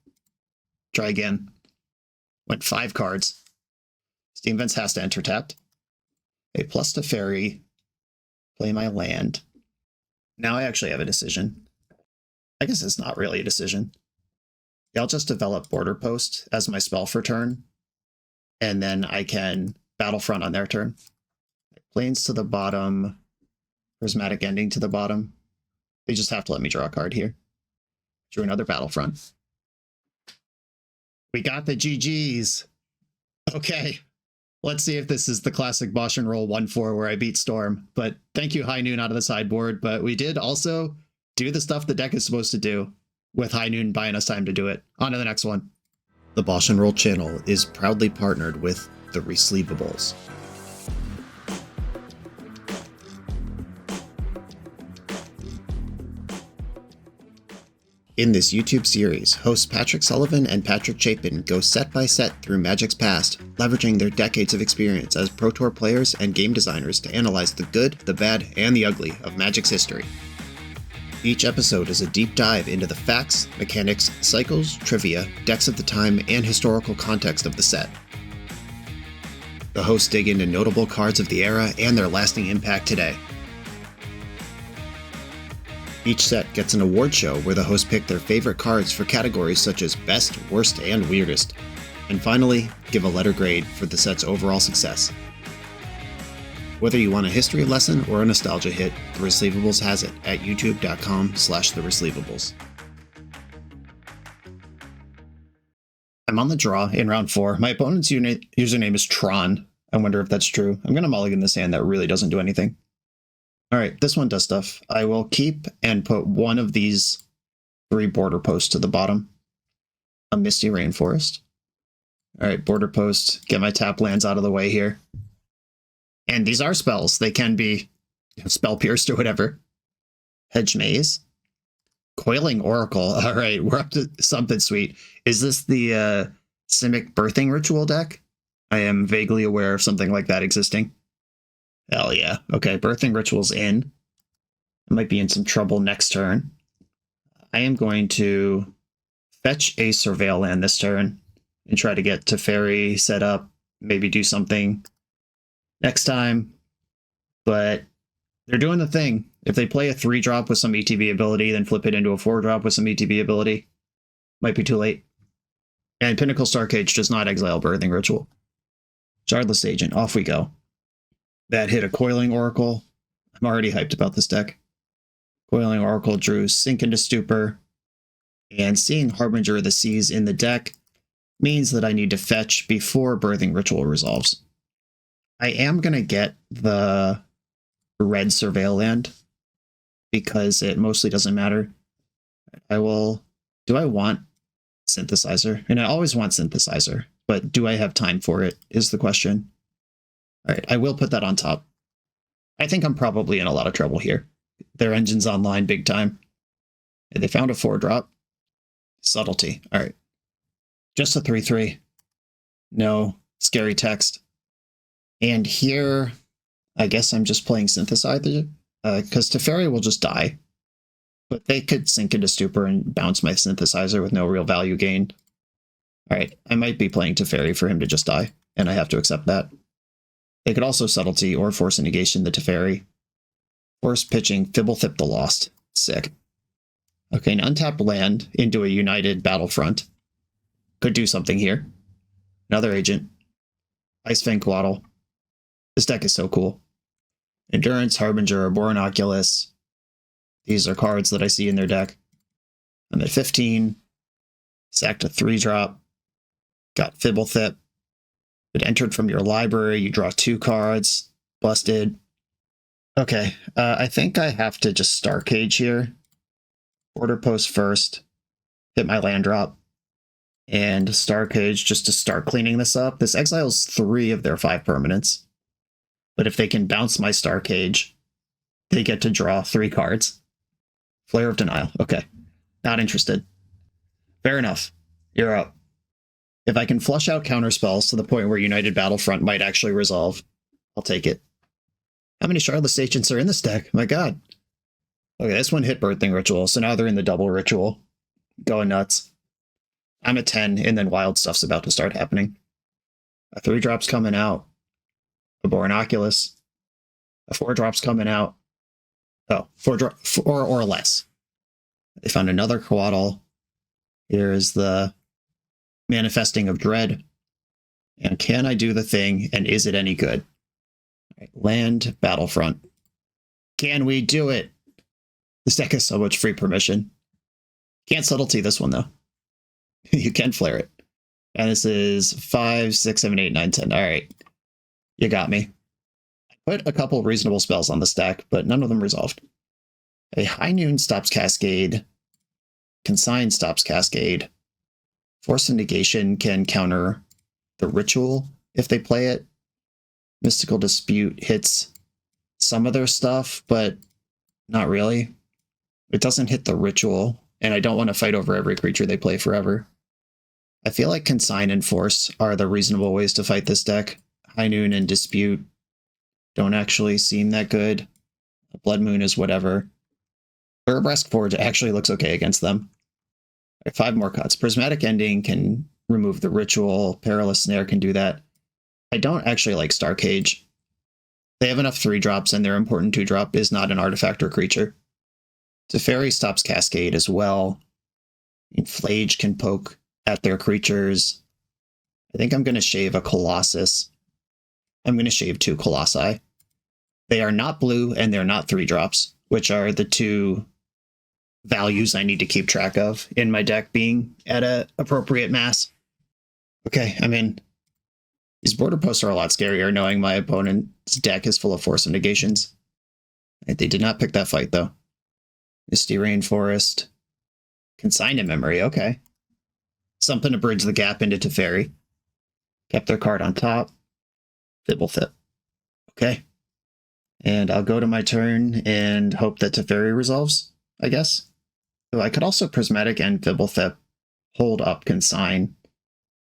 Try again. Went 5 cards. Steam Vents has to enter tapped. A plus to Fairy. Play my land. Now I actually have a decision. I guess it's not really a decision. I'll just develop Border Post as my spell for turn. And then I can Battlefront on their turn. Plains to the bottom. Prismatic Ending to the bottom. They just have to let me draw a card here. Drew another Battlefront. We got the GGs. Okay. Let's see if this is the classic BoshNRoll 1-4 where I beat Storm. But thank you, High Noon, out of the sideboard. But we did also do the stuff the deck is supposed to do, with High Noon buying us time to do it. On to the next one. The BoshNRoll channel is proudly partnered with the Resleevables. In this YouTube series, hosts Patrick Sullivan and Patrick Chapin go set by set through Magic's past, leveraging their decades of experience as Pro Tour players and game designers to analyze the good, the bad, and the ugly of Magic's history. Each episode is a deep dive into the facts, mechanics, cycles, trivia, decks of the time, and historical context of the set. The hosts dig into notable cards of the era and their lasting impact today. Each set gets an award show where the hosts pick their favorite cards for categories such as Best, Worst, and Weirdest. And finally, give a letter grade for the set's overall success. Whether you want a history lesson or a nostalgia hit, The Resleevables has it at youtube.com/theresleevables. I'm on the draw in round 4. My opponent's username is Tron. I wonder if that's true. I'm going to mulligan this hand that really doesn't do anything. All right, this one does stuff. I will keep and put one of these 3 border posts to the bottom. A Misty Rainforest. All right, border post. Get my tap lands out of the way here. And these are spells. They can be spell pierced or whatever. Hedge Maze. Coiling Oracle. All right, we're up to something sweet. Is this the Simic Birthing Ritual deck? I am vaguely aware of something like that existing. Hell yeah. Okay, Birthing Ritual's in. I might be in some trouble next turn. I am going to fetch a Surveil land this turn and try to get Teferi set up, maybe do something next time. But they're doing the thing. If they play a 3-drop with some ETB ability, then flip it into a 4-drop with some ETB ability, might be too late. And Pinnacle Starcage does not exile Birthing Ritual. Shardless Agent, off we go. That hit a Coiling Oracle. I'm already hyped about this deck. Coiling Oracle drew Sink into Stupor. And seeing Harbinger of the Seas in the deck means that I need to fetch before Birthing Ritual resolves. I am going to get the red Surveil land because it mostly doesn't matter. I will... Do I want Synthesizer? And I always want Synthesizer, but do I have time for it is the question. All right, I will put that on top. I think I'm probably in a lot of trouble here. Their engine's online big time. They found a 4-drop. Subtlety. All right. Just a 3/3. No. Scary text. And here, I guess I'm just playing Synthesizer, because Teferi will just die. But they could sink into Stupor and bounce my Synthesizer with no real value gained. All right, I might be playing Teferi for him to just die, and I have to accept that. They could also Subtlety or Force a Negation the Teferi. Force pitching Fibblethip the Lost. Sick. Okay, an untapped land into a United Battlefront. Could do something here. Another agent. Icefang Quaddle. This deck is so cool. Endurance, Harbinger, Boron Oculus. These are cards that I see in their deck. I'm at 15. Sacked a 3-drop. Got Fibblethip. It entered from your library. You draw 2 cards. Busted. Okay, I think I have to just Star Cage here. Border Post first. Hit my land drop. And Star Cage just to start cleaning this up. This exiles 3 of their 5 permanents. But if they can bounce my Star Cage, they get to draw 3 cards. Flare of Denial. Okay. Not interested. Fair enough. You're up. If I can flush out counterspells to the point where United Battlefront might actually resolve, I'll take it. How many Shardless Agents are in this deck? My god. Okay, this one hit Birthing Ritual, so now they're in the double ritual. Going nuts. I'm at 10, and then wild stuff's about to start happening. A 3-drop's coming out. A Bornoculus. A 4-drop's coming out. Oh, 4 or less. They found another Coatl. Here's the Manifesting of Dread. And can I do the thing, and is it any good? All right, land Battlefront. Can we do it? This deck has so much free permission. Can't subtlety this one, though. You can flare it. And this is 5, 6, 7, 8, 9, 10. All right. You got me. I put a couple reasonable spells on this deck, but none of them resolved. A High Noon stops Cascade. Consign stops Cascade. Force of Negation can counter the Ritual if they play it. Mystical Dispute hits some of their stuff, but not really. It doesn't hit the Ritual, and I don't want to fight over every creature they play forever. I feel like Consign and Force are the reasonable ways to fight this deck. High Noon and Dispute don't actually seem that good. Blood Moon is whatever. Urbrask Forge actually looks okay against them. Right, 5 more cuts. Prismatic Ending can remove the Ritual. Perilous Snare can do that. I don't actually like Star Cage. They have enough 3-drops, and their important 2-drop is not an artifact or creature. Teferi stops Cascade as well. Flage can poke at their creatures. I think I'm going to shave a Colossus. I'm going to shave 2 Colossi. They are not blue, and they're not 3-drops, which are the 2 values I need to keep track of in my deck being at an appropriate mass. Okay, I mean, these border posts are a lot scarier knowing my opponent's deck is full of Force of Negations. They did not pick that fight, though. Misty Rainforest. Consigned Memory, okay. Something to bridge the gap into Teferi. Kept their card on top. Fibblethip. Okay. And I'll go to my turn and hope that Teferi resolves, I guess. So I could also Prismatic and Fibblethip hold up Consign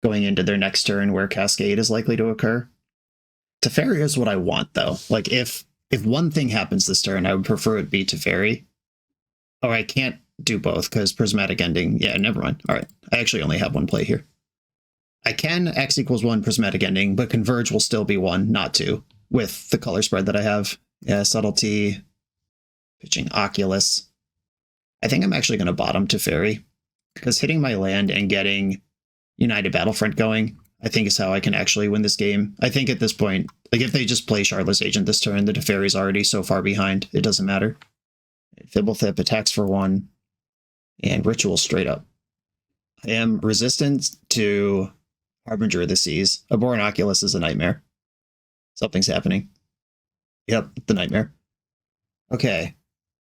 going into their next turn where Cascade is likely to occur. Teferi is what I want, though. Like, if one thing happens this turn, I would prefer it be Teferi. Oh, I can't do both because Prismatic Ending. Yeah, never mind. All right. I actually only have one play here. I can X equals 1 Prismatic Ending, but Converge will still be 1, not 2, with the color spread that I have. Yeah, Subtlety, pitching Oculus. I think I'm actually going to bottom Teferi, because hitting my land and getting United Battlefront going, I think is how I can actually win this game. I think at this point, like if they just play Shardless Agent this turn, the Teferi's already so far behind, it doesn't matter. Fibblethip attacks for 1, and Ritual straight up. I am resistant to Harbinger of the Seas. A Bornoculus is a nightmare. Something's happening. Yep, the nightmare. Okay.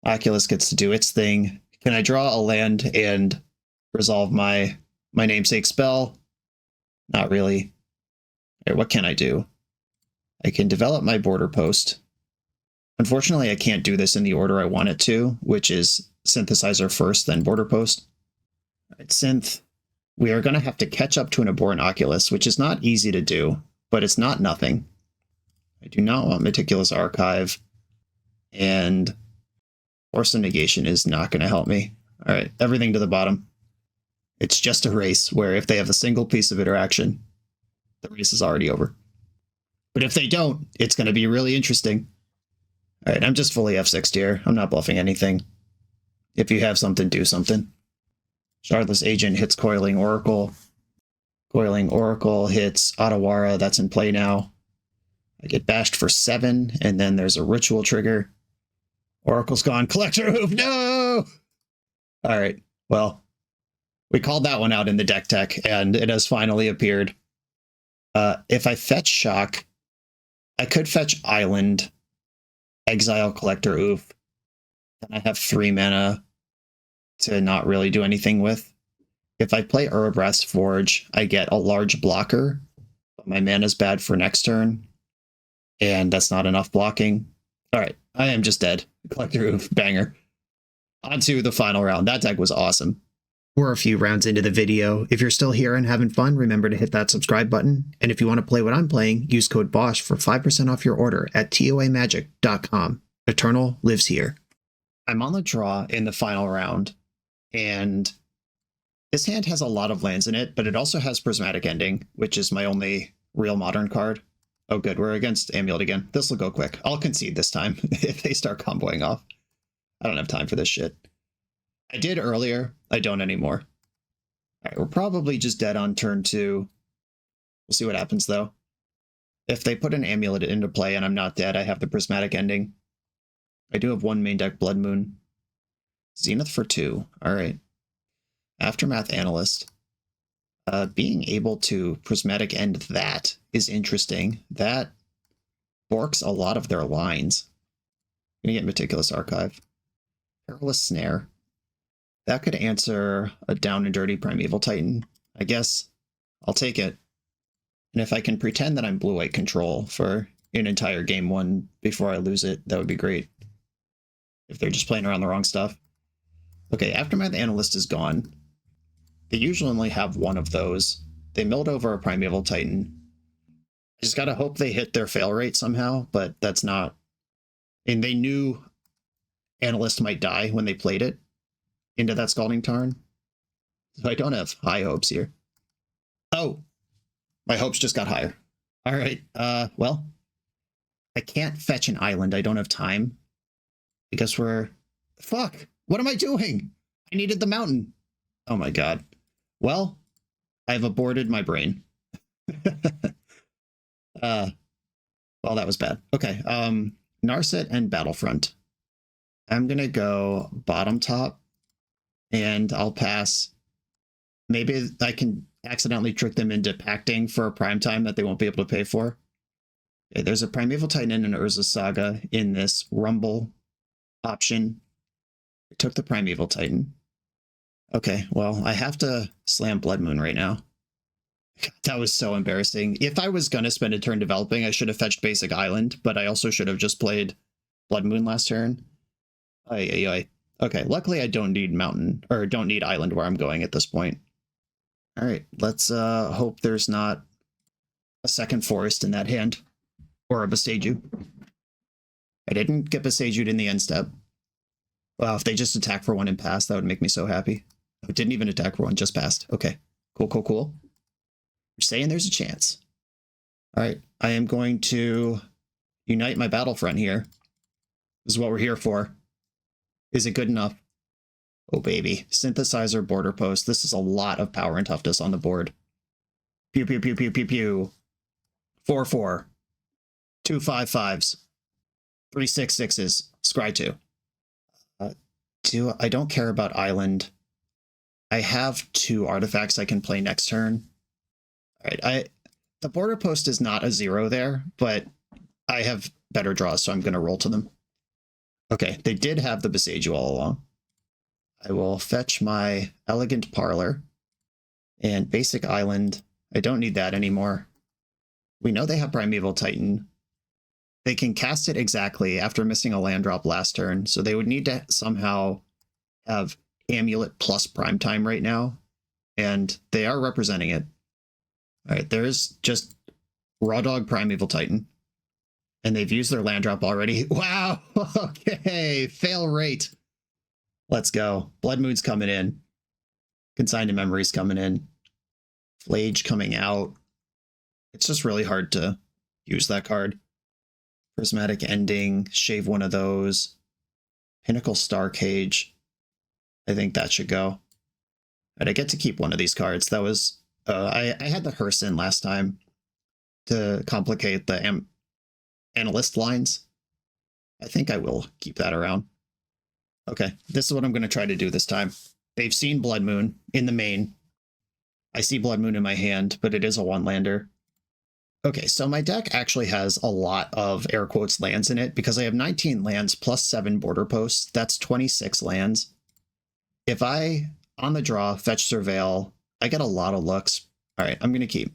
Oculus gets to do its thing. Can I draw a land and resolve my namesake spell? Not really. Right, what can I do? I can develop my border post. Unfortunately, I can't do this in the order I want it to, which is Synthesizer first, then border post. All right, Synth. We are going to have to catch up to an Abhorrent Oculus, which is not easy to do, but it's not nothing. I do not want Meticulous Archive, and Force of Negation is not going to help me. All right, everything to the bottom. It's just a race where if they have a single piece of interaction, the race is already over. But if they don't, it's going to be really interesting. All right, I'm just fully F6'd here. I'm not bluffing anything. If you have something, do something. Shardless Agent hits Coiling Oracle. Coiling Oracle hits Otawara. That's in play now. I get bashed for 7, and then there's a Ritual trigger. Oracle's gone. Collector Hoof, no! All right, well, we called that one out in the deck tech, and it has finally appeared. If I fetch Shock, I could fetch Island, Exile Collector Oof. Then I have 3 mana to not really do anything with. If I play Urabrath's Forge, I get a large blocker, but my mana's bad for next turn, and that's not enough blocking. All right, I am just dead. Collector Oof, banger. On to the final round. That deck was awesome. We're a few rounds into the video. If you're still here and having fun, remember to hit that subscribe button. And if you want to play what I'm playing, use code BOSH for 5% off your order at toamagic.com. Eternal lives here. I'm on the draw in the final round, and this hand has a lot of lands in it, but it also has Prismatic Ending, which is my only real modern card. Oh good, we're against Amulet again. This will go quick. I'll concede this time if they start comboing off. I don't have time for this shit. I did earlier. I don't anymore. All right, we're probably just dead on turn 2. We'll see what happens, though. If they put an Amulet into play and I'm not dead, I have the Prismatic Ending. I do have 1 main deck Blood Moon. Zenith for 2. All right. Aftermath Analyst. Being able to Prismatic End that is interesting. That borks a lot of their lines. I'm going to get Meticulous Archive. Perilous Snare. That could answer a down and dirty Primeval Titan. I guess I'll take it. And if I can pretend that I'm blue-white control for an entire game 1 before I lose it, that would be great. If they're just playing around the wrong stuff. Okay, Aftermath Analyst is gone. They usually only have 1 of those. They milled over a Primeval Titan. I just gotta hope they hit their fail rate somehow, but that's not... And they knew Analyst might die when they played it into that Scalding Tarn. So I don't have high hopes here. Oh, my hopes just got higher. All right, well, I can't fetch an island. I don't have time. I guess we're... Fuck, what am I doing? I needed the mountain. Oh my god. Well, I've aborted my brain. Well, that was bad. Okay, Narset and Battlefront. I'm gonna go bottom top, and I'll pass. Maybe I can accidentally trick them into pacting for a prime time that they won't be able to pay for. Okay, there's a Primeval Titan and an Urza Saga in this Rumble option. I took the Primeval Titan. Okay, well, I have to slam Blood Moon right now. That was so embarrassing. If I was going to spend a turn developing, I should have fetched Basic Island, but I also should have just played Blood Moon last turn. Okay, luckily I don't need mountain, or don't need island where I'm going at this point. All right, let's hope there's not a second forest in that hand, or a Boseiju. I didn't get Boseiju in the end step. Wow, if they just attack for 1 and pass, that would make me so happy. Oh, didn't even attack for 1, just passed. Okay, cool. You're saying there's a chance. All right, I am going to unite my Battlefront here. This is what we're here for. Is it good enough? Oh, baby. Synthesizer, Border Post. This is a lot of power and toughness on the board. Pew, pew, pew, pew, pew, pew. 4/4. 2 5/5s. 3 6/6s. Scry 2. I don't care about Island. I have 2 artifacts I can play next turn. All right, the Border Post is not a 0 there, but I have better draws, so I'm going to roll to them. Okay, they did have the Boseiju all along. I will fetch my Elegant Parlor and Basic Island. I don't need that anymore. We know they have Primeval Titan. They can cast it exactly after missing a land drop last turn, so they would need to somehow have Amulet plus Primetime right now, and they are representing it. All right, there's just Raw Dog Primeval Titan, and they've used their land drop already. Wow, okay, fail rate. Let's go. Blood Moon's coming in. Consigned to Memory's coming in. Flage coming out. It's just really hard to use that card. Prismatic Ending, shave one of those. Pinnacle Star Cage. I think that should go. Right, I get to keep one of these cards. That was... I had the Herson last time to complicate the analyst lines. I think I will keep that around. Okay, this is what I'm going to try to do this time. They've seen Blood Moon in the main. I see Blood Moon in my hand, but it is a one-lander. Okay, so my deck actually has a lot of air quotes lands in it because I have 19 lands plus 7 border posts. That's 26 lands. If I, on the draw, fetch Surveil, I get a lot of looks. All right, I'm going to keep.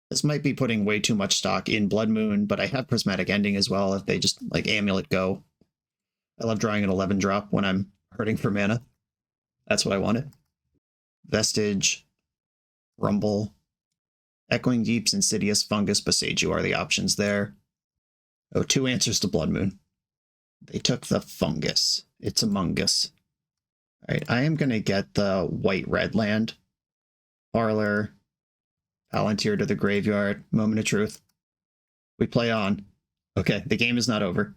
This might be putting way too much stock in Blood Moon, but I have Prismatic Ending as well if they just like Amulet Go. I love drawing an 11 drop when I'm hurting for mana. That's what I wanted. Vestige, Rumble, Echoing Deeps, Insidious, Fungus, Boseiju are the options there. Oh, 2 answers to Blood Moon. They took the Fungus. It's Among Us. All right, I am going to get the white-red land. Parlor, Palantir to the Graveyard, Moment of Truth. We play on. Okay, the game is not over.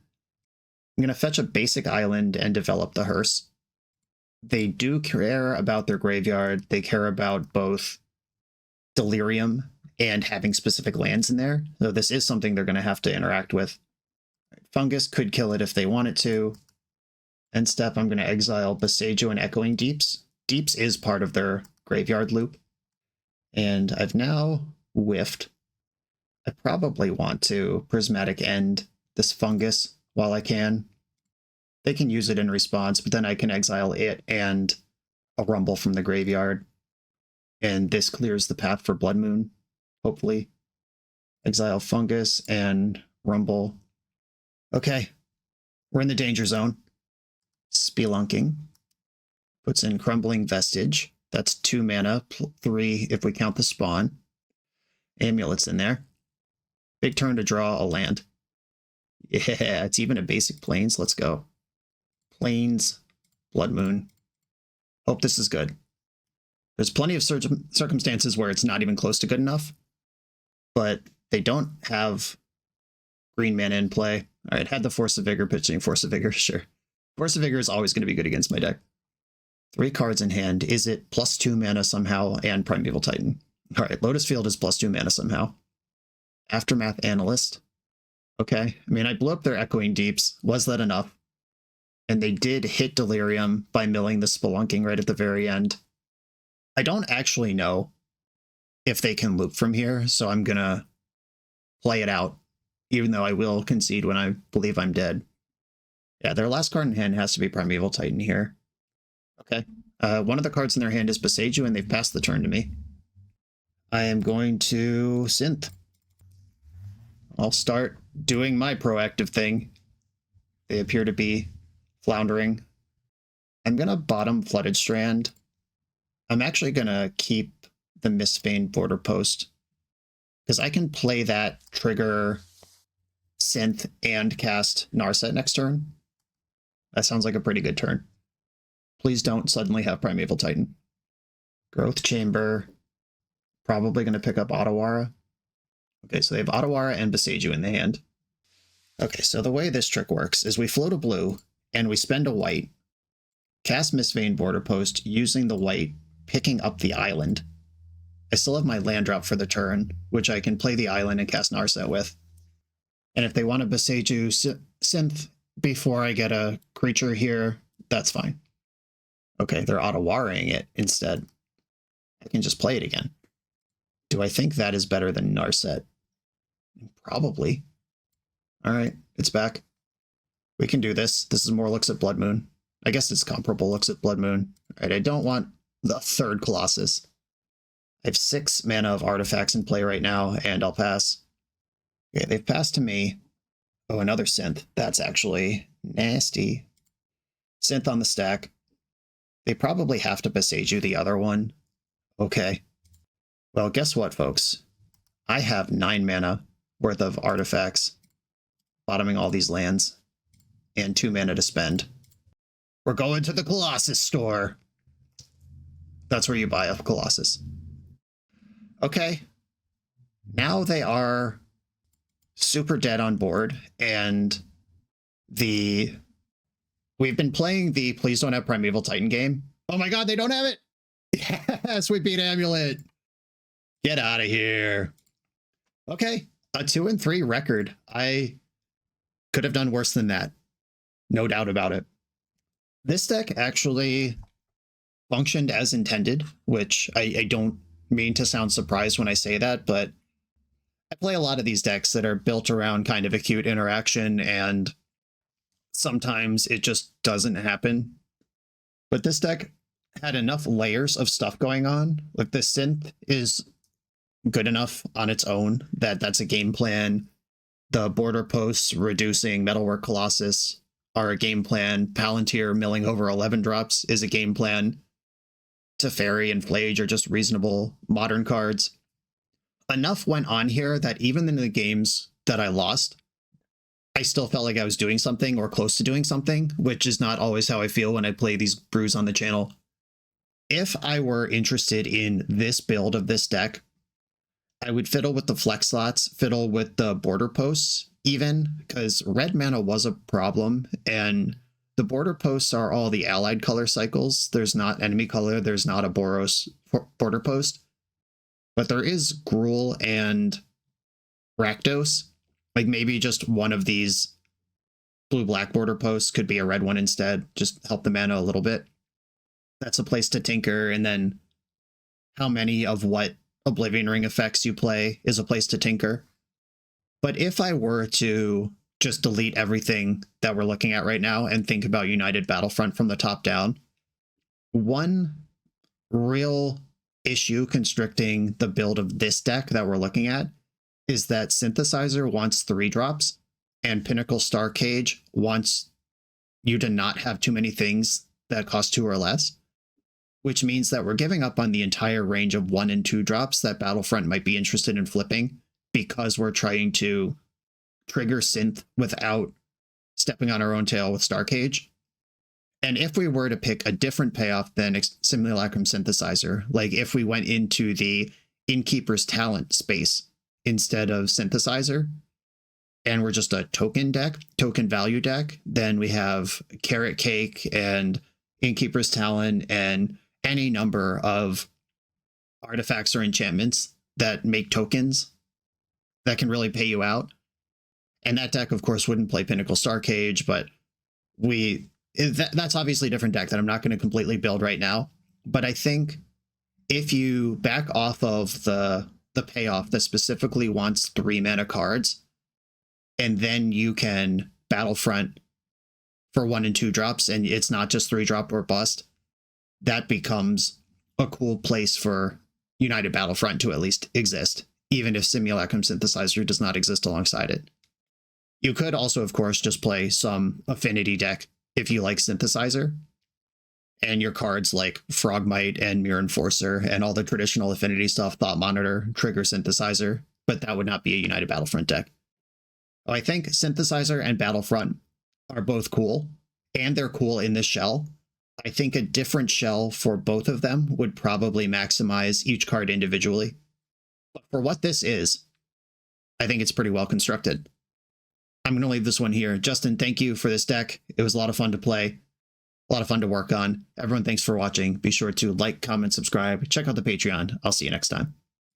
I'm going to fetch a basic island and develop the hearse. They do care about their graveyard. They care about both Delirium and having specific lands in there. So this is something they're going to have to interact with. Fungus could kill it if they wanted to. End step, I'm going to exile Boseiju and Echoing Deeps. Deeps is part of their graveyard loop. And I've now whiffed. I probably want to Prismatic End this Fungus while I can. They can use it in response, but then I can exile it and a Rumble from the graveyard. And this clears the path for Blood Moon, hopefully. Exile Fungus and Rumble. Okay, we're in the danger zone. Spelunking. Puts in Crumbling Vestige. That's 2 mana, 3 if we count the spawn. Amulet's in there. Big turn to draw a land. Yeah, it's even a basic Plains. Let's go. Plains, Blood Moon. Hope this is good. There's plenty of circumstances where it's not even close to good enough, but they don't have green mana in play. All right, had the Force of Vigor, pitching Force of Vigor, sure. Force of Vigor is always going to be good against my deck. 3 cards in hand. Is it +2 mana somehow and Primeval Titan? All right, Lotus Field is +2 mana somehow. Aftermath Analyst. Okay, I mean, I blew up their Echoing Deeps. Was that enough? And they did hit Delirium by milling the Spelunking right at the very end. I don't actually know if they can loop from here, so I'm going to play it out, even though I will concede when I believe I'm dead. Yeah, their last card in hand has to be Primeval Titan here. Okay. One of the cards in their hand is Boseiju, and they've passed the turn to me. I am going to Synth. I'll start doing my proactive thing. They appear to be floundering. I'm going to bottom Flooded Strand. I'm actually going to keep the Mistvein Border Post, because I can play that, trigger Synth, and cast Narset next turn. That sounds like a pretty good turn. Please don't suddenly have Primeval Titan. Growth Chamber. Probably going to pick up Otawara. Okay, so they have Otawara and Boseiju in the hand. Okay, so the way this trick works is we float a blue, and we spend a white, cast Mistvein Border Post using the white, picking up the island. I still have my land drop for the turn, which I can play the island and cast Narset with. And if they want to Boseiju Synth before I get a creature here, that's fine. Okay, they're Otawaraing it instead. I can just play it again. Do I think that is better than Narset? Probably. All right, it's back. We can do this. This is more looks at Blood Moon. I guess it's comparable looks at Blood Moon. All right, I don't want the 3rd Colossus. I have 6 mana of artifacts in play right now, and I'll pass. Okay, they've passed to me. Oh, another Synth. That's actually nasty. Synth on the stack. They probably have to Boseiju the other one. Okay. Well, guess what, folks? I have 9 mana worth of artifacts, bottoming all these lands, and 2 mana to spend. We're going to the Colossus store. That's where you buy a Colossus. Okay. Now they are super dead on board, and we've been playing the Please Don't Have Primeval Titan game. Oh my god, they don't have it! Yes, we beat Amulet! Get out of here. Okay, a 2-3 record. I could have done worse than that. No doubt about it. This deck actually functioned as intended, which I don't mean to sound surprised when I say that, but I play a lot of these decks that are built around kind of acute interaction, and sometimes it just doesn't happen. But this deck had enough layers of stuff going on. Like the synth is good enough on its own that that's a game plan. The border posts reducing Metalwork Colossus are a game plan. Palantir milling over 11 drops is a game plan. Teferi and Flage are just reasonable modern cards. Enough went on here that even in the games that I lost, I still felt like I was doing something or close to doing something, which is not always how I feel when I play these brews on the channel. If I were interested in this build of this deck, I would fiddle with the flex slots, fiddle with the border posts, even, because red mana was a problem, and the border posts are all the allied color cycles. There's not enemy color, there's not a Boros border post, but there is Gruul and Rakdos. Like maybe just one of these blue-black border posts could be a red one instead, just help the mana a little bit. That's a place to tinker, and then how many of what Oblivion Ring effects you play is a place to tinker. But if I were to just delete everything that we're looking at right now and think about United Battlefront from the top down, one real issue constricting the build of this deck that we're looking at is that Synthesizer wants 3 drops and Pinnacle Star Cage wants you to not have too many things that cost 2 or less, which means that we're giving up on the entire range of 1 and 2 drops that Battlefront might be interested in flipping, because we're trying to trigger synth without stepping on our own tail with Star Cage. And if we were to pick a different payoff than Simulacrum Synthesizer, like if we went into the Innkeeper's Talent space instead of Synthesizer, and we're just a token deck, token value deck, then we have Carrot Cake and Innkeeper's Talent and any number of artifacts or enchantments that make tokens that can really pay you out. And that deck, of course, wouldn't play Pinnacle Star Cage, but that's obviously a different deck that I'm not going to completely build right now. But I think if you back off of the payoff that specifically wants 3 mana cards, and then you can Battlefront for 1 and 2 drops, and it's not just 3 drop or bust, that becomes a cool place for United Battlefront to at least exist, even if Simulacrum Synthesizer does not exist alongside it. You could also, of course, just play some affinity deck if you like Synthesizer, and your cards like Frogmite and Mirror Enforcer and all the traditional affinity stuff, Thought Monitor, trigger Synthesizer, but that would not be a United Battlefront deck. I think Synthesizer and Battlefront are both cool, and they're cool in this shell. I think a different shell for both of them would probably maximize each card individually. But for what this is, I think it's pretty well constructed. I'm going to leave this one here. Justin, thank you for this deck. It was a lot of fun to play, a lot of fun to work on. Everyone, thanks for watching. Be sure to like, comment, subscribe, check out the Patreon. I'll see you next time.